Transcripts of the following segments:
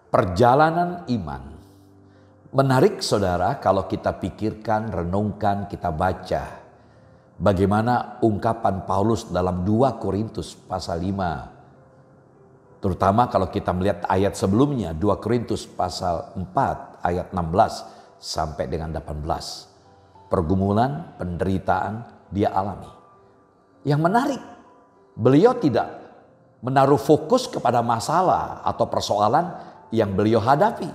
Perjalanan iman. Menarik saudara kalau kita pikirkan, renungkan, kita baca. Bagaimana ungkapan Paulus dalam 2 Korintus pasal 5. Terutama kalau kita melihat ayat sebelumnya, 2 Korintus pasal 4 ayat 16 sampai dengan 18. Pergumulan, penderitaan dia alami. Yang menarik, beliau tidak menaruh fokus kepada masalah atau persoalan yang beliau hadapi.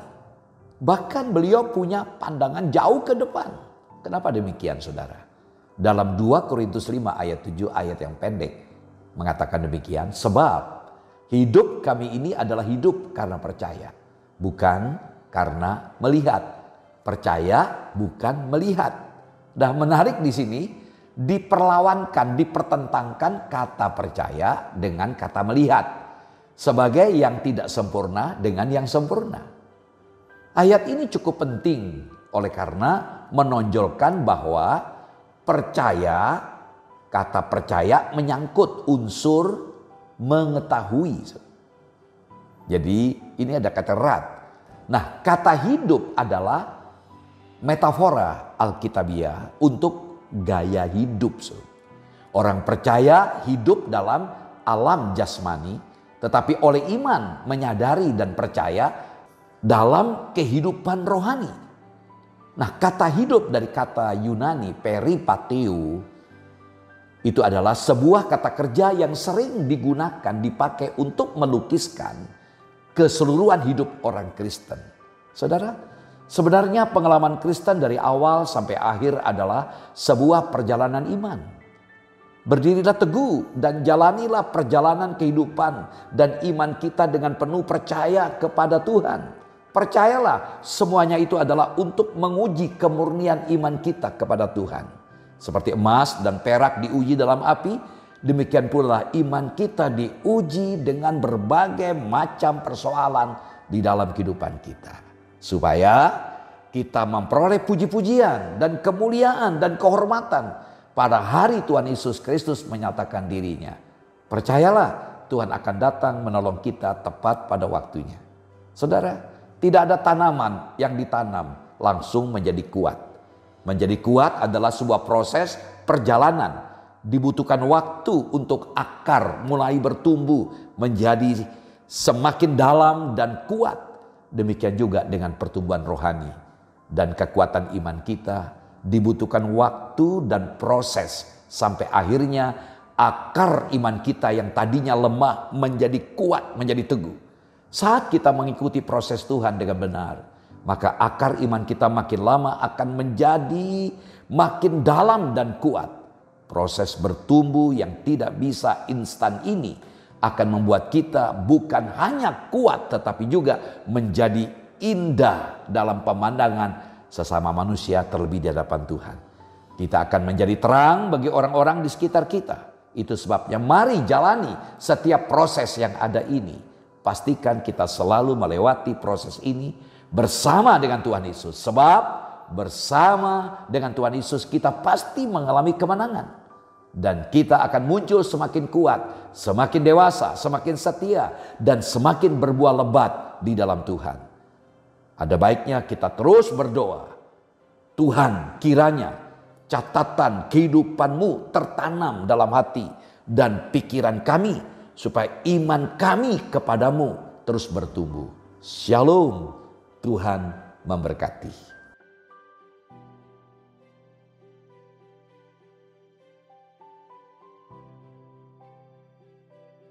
Bahkan beliau punya pandangan jauh ke depan. Kenapa demikian saudara? Dalam 2 Korintus 5 ayat 7 ayat yang pendek mengatakan demikian. Sebab hidup kami ini adalah hidup karena percaya, bukan karena melihat. Percaya bukan melihat. Nah, menarik di sini diperlawankan, dipertentangkan kata percaya dengan kata melihat. Sebagai yang tidak sempurna dengan yang sempurna. Ayat ini cukup penting oleh karena menonjolkan bahwa percaya, kata percaya menyangkut unsur mengetahui. Jadi ini ada kata erat. Nah, kata hidup adalah metafora Alkitabiah untuk gaya hidup. Orang percaya hidup dalam alam jasmani, tetapi oleh iman menyadari dan percaya dalam kehidupan rohani. Nah, kata hidup dari kata Yunani peripateo itu adalah sebuah kata kerja yang sering digunakan, dipakai untuk melukiskan keseluruhan hidup orang Kristen. Saudara, sebenarnya pengalaman Kristen dari awal sampai akhir adalah sebuah perjalanan iman. Berdirilah teguh dan jalanilah perjalanan kehidupan dan iman kita dengan penuh percaya kepada Tuhan. Percayalah semuanya itu adalah untuk menguji kemurnian iman kita kepada Tuhan. Seperti emas dan perak diuji dalam api, demikian pula iman kita diuji dengan berbagai macam persoalan di dalam kehidupan kita. Supaya kita memperoleh puji-pujian dan kemuliaan dan kehormatan pada hari Tuhan Yesus Kristus menyatakan dirinya. Percayalah Tuhan akan datang menolong kita tepat pada waktunya. Saudara, tidak ada tanaman yang ditanam langsung menjadi kuat. Menjadi kuat adalah sebuah proses perjalanan. Dibutuhkan waktu untuk akar mulai bertumbuh menjadi semakin dalam dan kuat. Demikian juga dengan pertumbuhan rohani dan kekuatan iman kita. Dibutuhkan waktu dan proses sampai akhirnya akar iman kita yang tadinya lemah menjadi kuat, menjadi teguh. Saat kita mengikuti proses Tuhan dengan benar, maka akar iman kita makin lama akan menjadi makin dalam dan kuat. Proses bertumbuh yang tidak bisa instan ini akan membuat kita bukan hanya kuat tetapi juga menjadi indah dalam pemandangan sesama manusia, terlebih di hadapan Tuhan. Kita akan menjadi terang bagi orang-orang di sekitar kita. Itu sebabnya mari jalani setiap proses yang ada ini. Pastikan kita selalu melewati proses ini bersama dengan Tuhan Yesus. Sebab bersama dengan Tuhan Yesus kita pasti mengalami kemenangan. Dan kita akan muncul semakin kuat, semakin dewasa, semakin setia, dan semakin berbuah lebat di dalam Tuhan. Ada baiknya kita terus berdoa. Tuhan, kiranya catatan kehidupanmu tertanam dalam hati dan pikiran kami, supaya iman kami kepadamu terus bertumbuh. Shalom, Tuhan memberkati.